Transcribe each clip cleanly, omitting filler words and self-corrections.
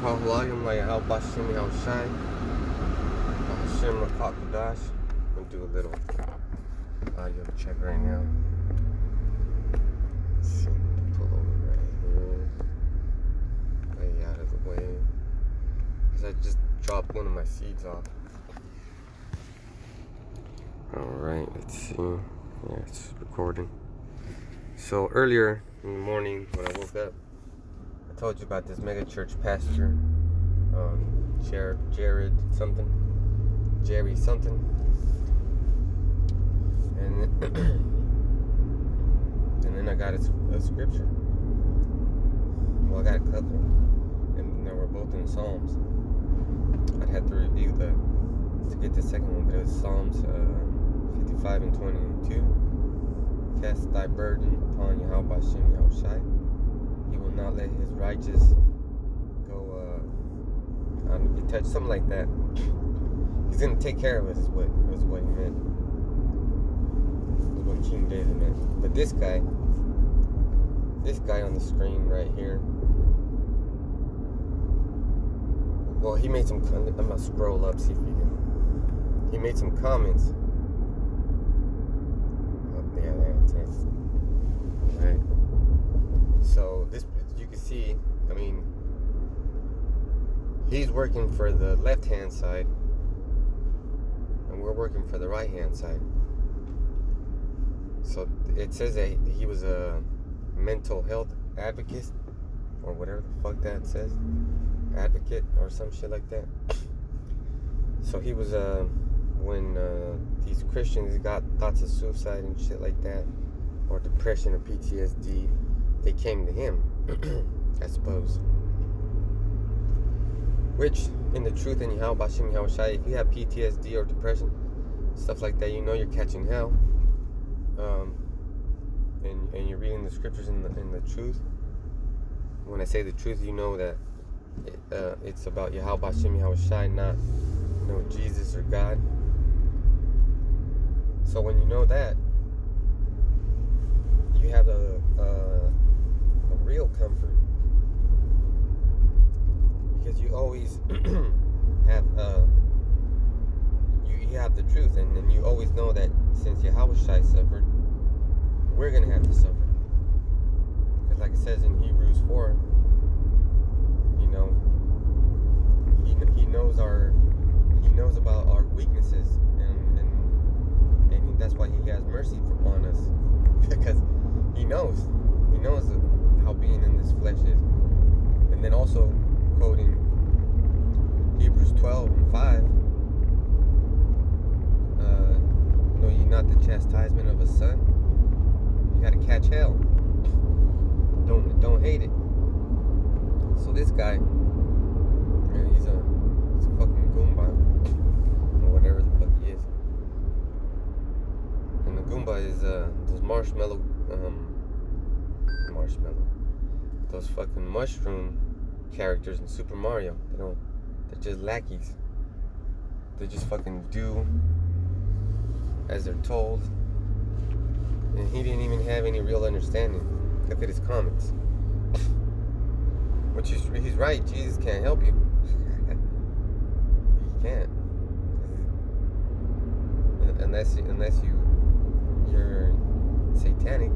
Kahulayim like how Bashimi how Shai. Hashem Rakakadash. I'm gonna do a little audio check right now. Let's see. Pull over right here. Way out of the way. Because I just dropped one of my seeds off. Alright, let's see. Yeah, it's recording. So earlier in the morning when I woke up, I told you about this mega church pastor, Jerry something, and then I got a scripture. Well, I got a couple, and they were both in Psalms. I'd have to review to get the second one, but it was Psalms 55 and 22. Cast thy burden upon Yahweh Shem Yahushai. He will not let his righteous go untouched. Something like that. He's gonna take care of us. Is what he meant. Is what King David meant. But this guy on the screen right here. Well, he made some. I'm gonna scroll up, see if you can. He made some comments. Oh, yeah, that's it. Right. So this, you can see, I mean, he's working for the left-hand side, and we're working for the right-hand side. So it says that he was a mental health advocate, or whatever the fuck that says, advocate, or some shit like that. So he was, when these Christians got thoughts of suicide and shit like that, or depression or PTSD, they came to him, I suppose. Which, in the truth, in Yahweh Bashim Yahushai, if you have PTSD or depression, stuff like that, you know you're catching hell. And you're reading the scriptures in the truth. When I say the truth, you know that it's about Yahweh Bashim Yahushai, not Jesus or God. So when you know that, you have a real comfort, because you always have you have the truth, and then you always know that since Yahushai suffered, we're gonna have to suffer. Because like it says in Hebrews 4, he knows about our weaknesses, and that's why he has mercy on us, because he knows how being in this flesh is. And then also quoting Hebrews 12 and 5, know ye not the chastisement of a son? You gotta catch hell. Don't hate it. So this guy, he's a fucking Goomba, or whatever the fuck he is. And the Goomba is those marshmallow, those fucking mushroom characters in Super Mario. They're just lackeys. They just fucking do as they're told. And he didn't even have any real understanding. Look at his comments. Which he's right. Jesus can't help you. He can't. Unless you're satanic.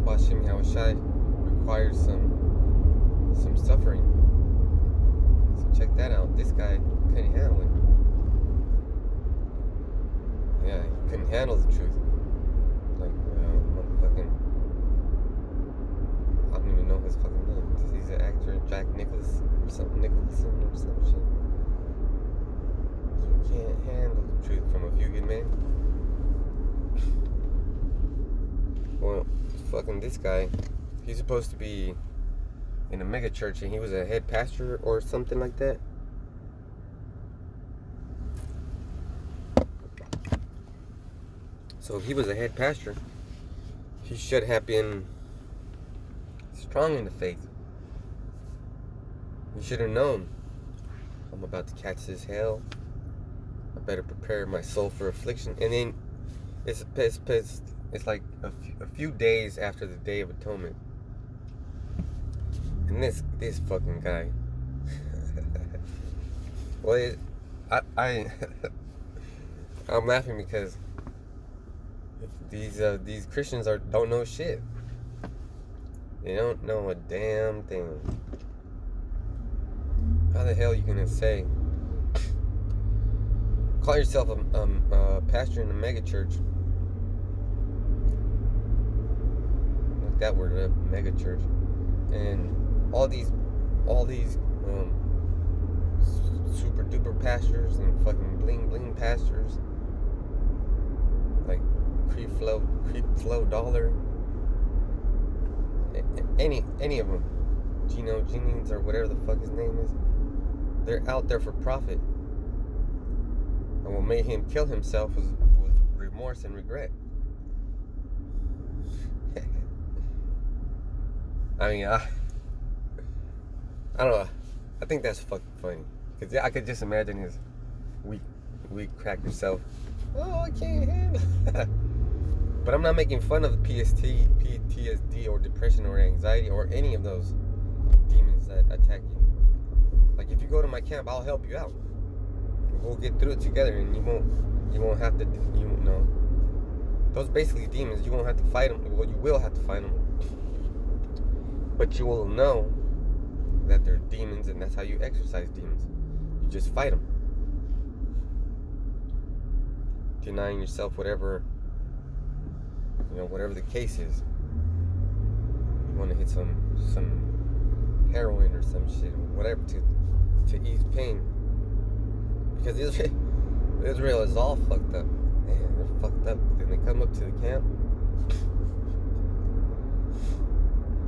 Bashim Yahushai requires some suffering. So check that out. This guy couldn't handle it. Yeah, he couldn't handle the truth. Like, motherfucking, I don't even know his fucking name. He's an actor, Jack Nicholson or something, or some shit. So you can't handle the truth from a few good men. Well, fucking this guy, he's supposed to be in a mega church, and he was a head pastor or something like that. So if he was a head pastor, he should have been strong in the faith. He should have known, I'm about to catch this hell. I better prepare my soul for affliction. And then it's it's like a few days after the Day of Atonement, and this fucking guy. Well, I'm laughing because these Christians don't know shit. They don't know a damn thing. How the hell are you gonna say, call yourself a pastor in a mega church? Look that word up, mega church, and all these super duper pastors and fucking bling bling pastors, like creep flow dollar, any of them, Gino Jennings or whatever the fuck his name is. They're out there for profit, and what made him kill himself was remorse and regret. I mean, I don't know. I think that's fucking funny, because I could just imagine his weak cracker self. Oh, I can't handle it. But I'm not making fun of PTSD or depression or anxiety or any of those demons that attack you. Like, if you go to my camp, I'll help you out. We'll get through it together, and you won't have to, those basically demons. You won't have to fight them. Well, you will have to fight them, but you will know that they're demons, and that's how you exercise demons. You just fight them, denying yourself whatever the case is. You want to hit some heroin or some shit, or whatever, to ease pain, because Israel is all fucked up. Man, they're fucked up. Then they come up to the camp,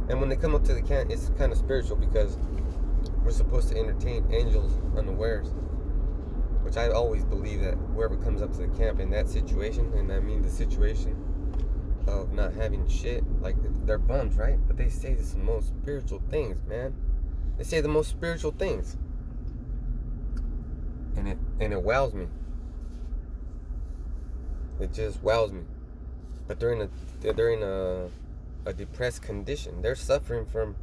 and when they come up to the camp, it's kind of spiritual, because we're supposed to entertain angels unawares, which I always believe that whoever comes up to the camp in that situation, and I mean the situation of not having shit, like, they're bums, right? But they say the most spiritual things, man. They say the most spiritual things, and it wows me. It just wows me. But they're in a depressed condition. They're suffering from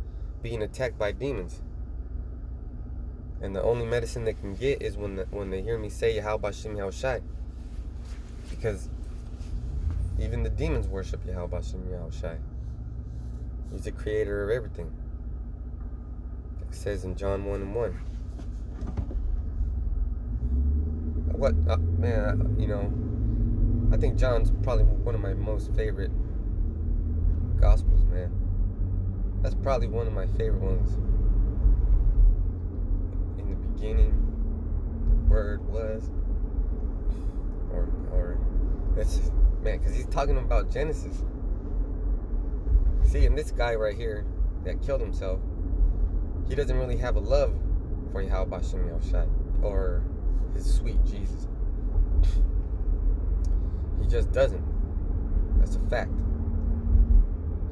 being attacked by demons, and the only medicine they can get is when they hear me say Yahweh Bashem Yahushai, because even the demons worship Yahweh Bashem Yahushai. He's the creator of everything. It says in John 1:1. What, man, I think John's probably one of my most favorite Gospels, man. That's probably one of my favorite ones. In the beginning, the Word was, or it's, man, because he's talking about Genesis. See, and this guy right here that killed himself, he doesn't really have a love for Yahweh Bashem Yahushai or his sweet Jesus. He just doesn't. That's a fact.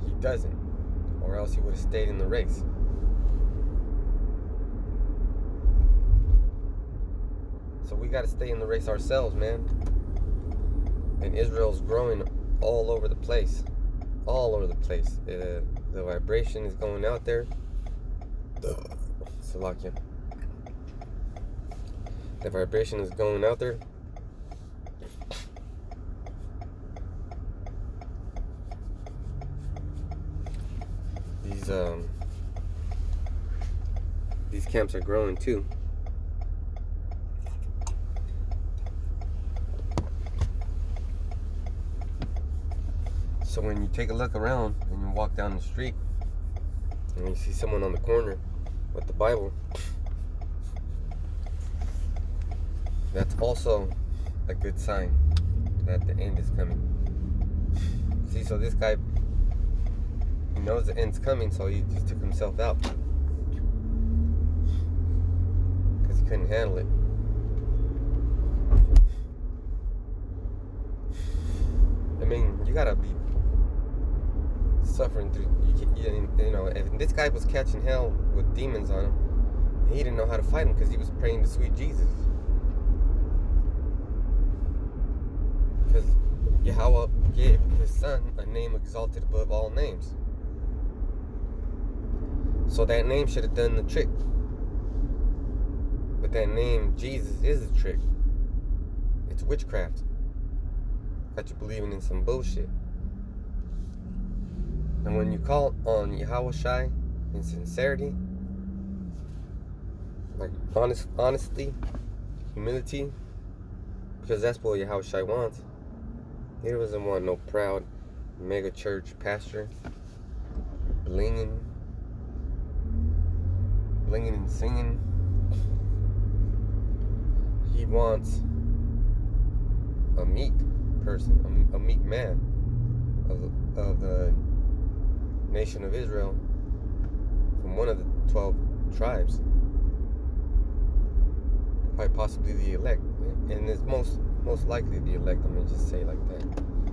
He doesn't, or else he would have stayed in the race. So we got to stay in the race ourselves, man. And Israel's growing all over the place. All over the place. The vibration is going out there. Salakia. The vibration is going out there. These camps are growing too. So when you take a look around and you walk down the street and you see someone on the corner with the Bible, that's also a good sign that the end is coming. See, so this guy, he knows the end's coming, so he just took himself out because he couldn't handle it. I mean, you gotta be suffering through, if this guy was catching hell with demons on him, he didn't know how to fight him because he was praying to sweet Jesus. Because Yahweh gave his son a name exalted above all names. So that name should have done the trick. But that name, Jesus, is the trick. It's witchcraft. Got you believing in some bullshit. And when you call on Yahawashi in sincerity, like honesty, humility, because that's what Yahawashi wants. He doesn't want no proud mega church pastor blinging and singing. He wants a meek person, a meek man of the nation of Israel, from one of the 12 tribes, quite possibly the elect, and it's most likely the elect. I'm gonna just say it like that.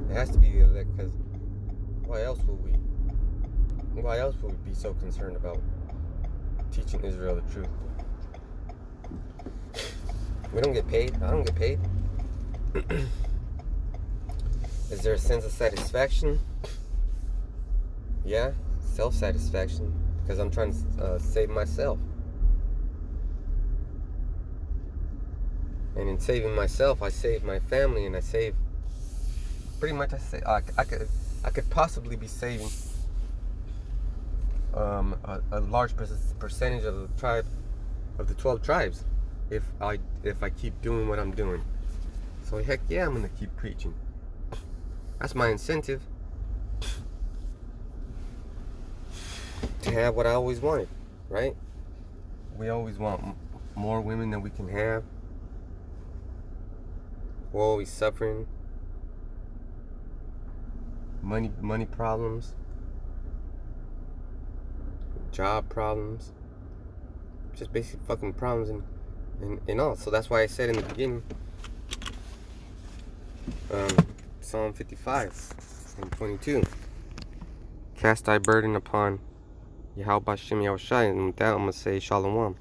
It has to be the elect, because why else would we be so concerned about teaching Israel the truth? We don't get paid. I don't get paid. Is there a sense of satisfaction? Yeah, self-satisfaction, because I'm trying to save myself. And in saving myself, I save my family, and I save, pretty much I could possibly be saving a large percentage of the tribe, of the 12 tribes, if I keep doing what I'm doing. So heck yeah, I'm gonna keep preaching. That's my incentive, to have what I always wanted, right? We always want more women than we can have. We're always suffering. Money problems, job problems, just basic fucking problems and all. So that's why I said in the beginning, Psalm 55 and 22, cast thy burden upon Yahweh Bashem Yahushai. And with that, I'm going to say Shalom.